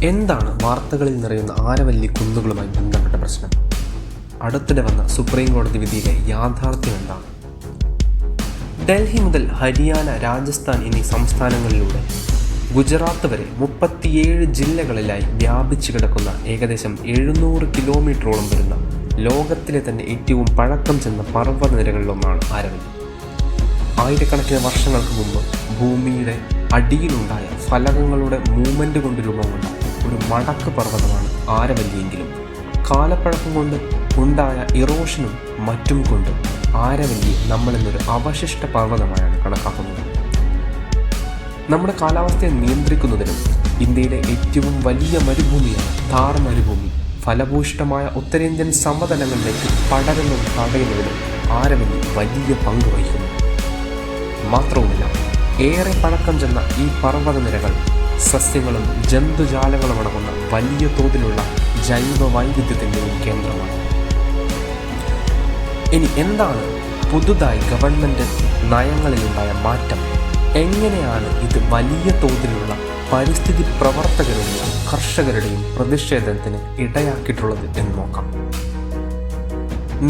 എന്താണ് വാർത്തകളിൽ നിറയുന്ന ആരവല്ലി കുന്നുകളുമായി ബന്ധപ്പെട്ട പ്രശ്നം? അടുത്തിടെ വന്ന സുപ്രീം കോടതി വിധിയിലെ യാഥാർത്ഥ്യം എന്താണ്? ഡൽഹി മുതൽ ഹരിയാന, രാജസ്ഥാൻ എന്നീ സംസ്ഥാനങ്ങളിലൂടെ ഗുജറാത്ത് വരെ 37 ജില്ലകളിലായി വ്യാപിച്ചു കിടക്കുന്ന ഏകദേശം 700 കിലോമീറ്ററോളം വരുന്ന ലോകത്തിലെ തന്നെ ഏറ്റവും പഴക്കം ചെന്ന പർവ്വതനിരകളിലൊന്നാണ് ആരവല്ലി. ആയിരക്കണക്കിന് വർഷങ്ങൾക്ക് മുമ്പ് ഭൂമിയുടെ അടിയിലുണ്ടായ ഫലകങ്ങളുടെ മൂവ്മെന്റ് കൊണ്ട് രൂപം കൊണ്ട ഒരു മടക്ക് പർവ്വതമാണ് ആരവല്ലിയെങ്കിലും കാലപ്പഴക്കം കൊണ്ട് ഉണ്ടായ ഇറോഷനും മറ്റും കൊണ്ട് ആരവല്ലി നമ്മളിന്നൊരു അവശിഷ്ട പർവ്വതമായാണ് കണക്കാക്കുന്നത്. നമ്മുടെ കാലാവസ്ഥയെ നിയന്ത്രിക്കുന്നതിനും ഇന്ത്യയിലെ ഏറ്റവും വലിയ മരുഭൂമിയാണ് താർ മരുഭൂമി ഫലഭൂയിഷ്ഠമായ ഉത്തരേന്ത്യൻ സമതലങ്ങളിലേക്ക് പടരുന്നത് തടയുന്നതിനും ആരവല്ലി വലിയ പങ്ക് വഹിക്കുന്നു. മാത്രവുമല്ല, ഏറെ പഴക്കം ചെന്ന ഈ പർവ്വതനിരകൾ സസ്യങ്ങളും ജന്തുജാലങ്ങളും അടങ്ങുന്ന വലിയ തോതിലുള്ള ജൈവ വൈവിധ്യത്തിൻ്റെയും കേന്ദ്രമാണ്. ഇനി എന്താണ് പുതുതായി ഗവൺമെൻറ് നയങ്ങളിലുണ്ടായ മാറ്റം? എങ്ങനെയാണ് ഇത് വലിയ തോതിലുള്ള പരിസ്ഥിതി പ്രവർത്തകരുടെയും കർഷകരുടെയും പ്രതിഷേധത്തിന് ഇടയാക്കിയിട്ടുള്ളത് എന്ന് നോക്കാം.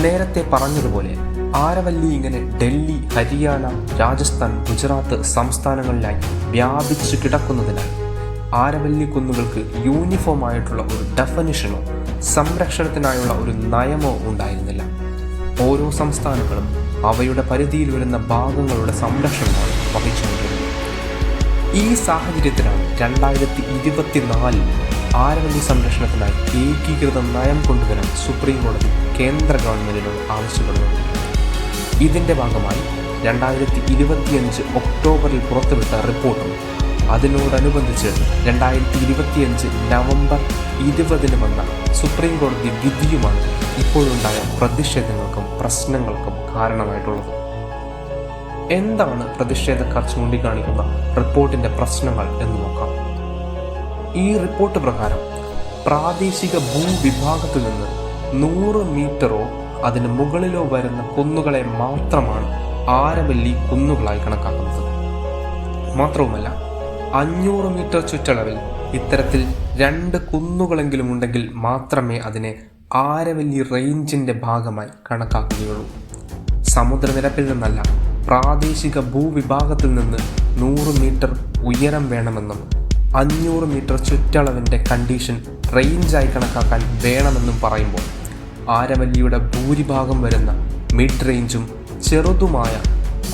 നേരത്തെ പറഞ്ഞതുപോലെ ആരവല്ലി ഇങ്ങനെ ഡൽഹി, ഹരിയാന, രാജസ്ഥാൻ, ഗുജറാത്ത് സംസ്ഥാനങ്ങളിലായി വ്യാപിച്ചു കിടക്കുന്നതിനാൽ ആരവല്ലി കുന്നുകൾക്ക് യൂണിഫോം ആയിട്ടുള്ള ഒരു ഡെഫിനിഷനോ സംരക്ഷണത്തിനായുള്ള ഒരു നയമോ ഉണ്ടായിരുന്നില്ല. ഓരോ സംസ്ഥാനങ്ങളും അവയുടെ പരിധിയിൽ വരുന്ന ഭാഗങ്ങളുടെ സംരക്ഷണമാണ് വഹിച്ചുകൊണ്ടിരുന്നത്. ഈ സാഹചര്യത്തിലാണ് 2024 ആരവല്ലി സംരക്ഷണത്തിനായി ഏകീകൃത നയം കൊണ്ടുവരാൻ സുപ്രീം കോടതി കേന്ദ്ര ഗവൺമെന്റിനോട് ആവശ്യപ്പെടുന്നത്. ഇതിൻ്റെ ഭാഗമായി 2025 ഒക്ടോബറിൽ പുറത്തുവിട്ട റിപ്പോർട്ടും അതിനോടനുബന്ധിച്ച് 2025 നവംബർ 20 വന്ന സുപ്രീം കോടതി വിധിയുമാണ് ഇപ്പോഴുണ്ടായ പ്രതിഷേധങ്ങൾക്കും പ്രശ്നങ്ങൾക്കും കാരണമായിട്ടുള്ളത്. എന്താണ് പ്രതിഷേധക്കാർ ചൂണ്ടിക്കാണിക്കുന്ന റിപ്പോർട്ടിൻ്റെ പ്രശ്നങ്ങൾ എന്ന് നോക്കാം. ഈ റിപ്പോർട്ട് പ്രകാരം പ്രാദേശിക ഭൂവിഭാഗത്തിൽ നിന്ന് 100 മീറ്ററോ അതിന് മുകളിലോ വരുന്ന കുന്നുകളെ മാത്രമാണ് ആരവല്ലി കുന്നുകളായി കണക്കാക്കുന്നത്. മാത്രവുമല്ല, 500 മീറ്റർ ചുറ്റളവിൽ ഇത്തരത്തിൽ 2 കുന്നുകളെങ്കിലും ഉണ്ടെങ്കിൽ മാത്രമേ അതിനെ ആരവല്ലി റേഞ്ചിൻ്റെ ഭാഗമായി കണക്കാക്കുകയുള്ളൂ. സമുദ്രനിരപ്പിൽ നിന്നല്ല, പ്രാദേശിക ഭൂവിഭാഗത്തിൽ നിന്ന് 100 മീറ്റർ ഉയരം വേണമെന്നും 500 മീറ്റർ ചുറ്റളവിൻ്റെ കണ്ടീഷൻ റേഞ്ചായി കണക്കാക്കാൻ വേണമെന്നും പറയുമ്പോൾ ആരവല്ലിയുടെ ഭൂരിഭാഗം വരുന്ന മിഡ് റേഞ്ചും ചെറുതുമായ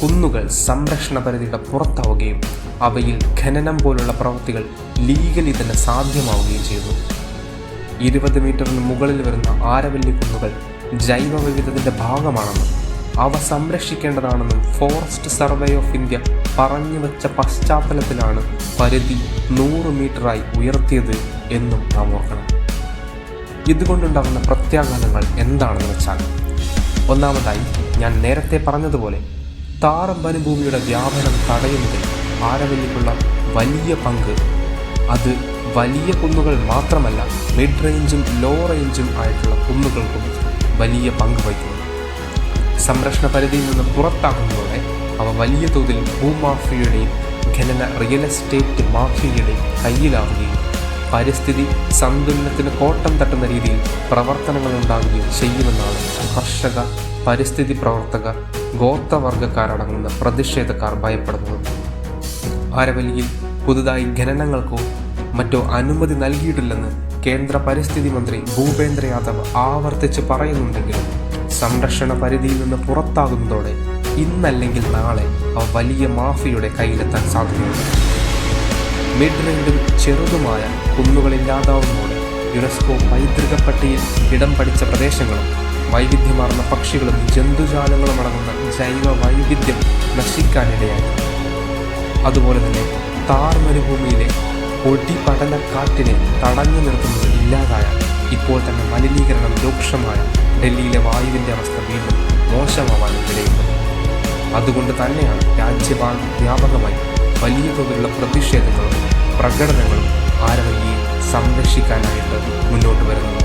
കുന്നുകൾ സംരക്ഷണ പരിധിയുടെ പുറത്താവുകയും അവയിൽ ഖനനം പോലുള്ള പ്രവൃത്തികൾ ലീഗലി തന്നെ സാധ്യമാവുകയും ചെയ്യുന്നു. 20 മീറ്ററിന് മുകളിൽ വരുന്ന ആരവല്ലി കുന്നുകൾ ജൈവ വൈവിധ്യത്തിൻ്റെ ഭാഗമാണെന്നും അവ സംരക്ഷിക്കേണ്ടതാണെന്നും ഫോറസ്റ്റ് സർവേ ഓഫ് ഇന്ത്യ പറഞ്ഞു വച്ച പശ്ചാത്തലത്തിലാണ് പരിധി 100 മീറ്ററായി ഉയർത്തിയത് എന്നും നാം ഓർക്കണം. ഇതുകൊണ്ടുണ്ടാകുന്ന പ്രത്യാഘാതങ്ങൾ എന്താണെന്ന് വെച്ചാൽ, ഒന്നാമതായി ഞാൻ നേരത്തെ പറഞ്ഞതുപോലെ താർ വനഭൂമിയുടെ വ്യാപനം തടയുന്നതിൽ ആരവല്ലിക്കുള്ള വലിയ പങ്ക് അത് വലിയ കുന്നുകൾ മാത്രമല്ല, മിഡ് റേഞ്ചും ലോ റേഞ്ചും ആയിട്ടുള്ള കുന്നുകൾക്കും വലിയ പങ്ക് വഹിക്കുന്നു. സംരക്ഷണ പരിധിയിൽ നിന്ന് പുറത്താകുന്നതോടെ അവ വലിയ തോതിൽ ഭൂമാഫിയയുടെയും ഖനന റിയൽ എസ്റ്റേറ്റ് മാഫിയയുടെയും കയ്യിലാവുകയും പരിസ്ഥിതി സന്തുലനത്തിന് കോട്ടം തട്ടുന്ന രീതിയിൽ പ്രവർത്തനങ്ങൾ ഉണ്ടാകുകയും ചെയ്യുമെന്നാണ് കർഷക, പരിസ്ഥിതി പ്രവർത്തകർ, ഗോത്രവർഗക്കാരടങ്ങുന്ന പ്രതിഷേധക്കാർ ഭയപ്പെടുന്നത്. ആരവല്ലിയിൽ പുതുതായി ഖനനങ്ങൾക്കോ മറ്റോ അനുമതി നൽകിയിട്ടില്ലെന്ന് കേന്ദ്ര പരിസ്ഥിതി മന്ത്രി ഭൂപേന്ദ്ര യാദവ് ആവർത്തിച്ച് പറയുന്നുണ്ടെങ്കിലും സംരക്ഷണ പരിധിയിൽ നിന്ന് പുറത്താകുന്നതോടെ ഇന്നല്ലെങ്കിൽ നാളെ അവ വലിയ മാഫിയയുടെ കയ്യിലെത്താൻ സാധ്യതയുണ്ട്. മിഡ് റേഞ്ചും ചെറുതുമായ കുന്നുകളില്ലാതാവുന്നതോടെ യുനെസ്കോ പൈതൃക പട്ടികയിൽ ഇടം പഠിച്ച പ്രദേശങ്ങളും വൈവിധ്യമാർന്ന പക്ഷികളും ജന്തുജാലങ്ങളും അടങ്ങുന്ന ജൈവ വൈവിധ്യം നശിക്കാനിടയായി. അതുപോലെ തന്നെ താർ മരുഭൂമിയിലെ പൊടിപടലക്കാറ്റിനെ തടഞ്ഞു നിർത്തുന്നത് ഇല്ലാതായാൽ ഇപ്പോൾ തന്നെ മലിനീകരണം രൂക്ഷമായ ഡൽഹിയിലെ വായുവിൻ്റെ അവസ്ഥ വീണ്ടും മോശമാവാനും ഇടയുണ്ട്. അതുകൊണ്ട് തന്നെയാണ് രാജ്യവ്യാപകമായി വലിയ തോതിലുള്ള പ്രതിഷേധങ്ങളും പ്രകടനങ്ങളും ആരവല്ലിയെ സംരക്ഷിക്കാനായിട്ട് മുന്നോട്ട് വരുന്നത്.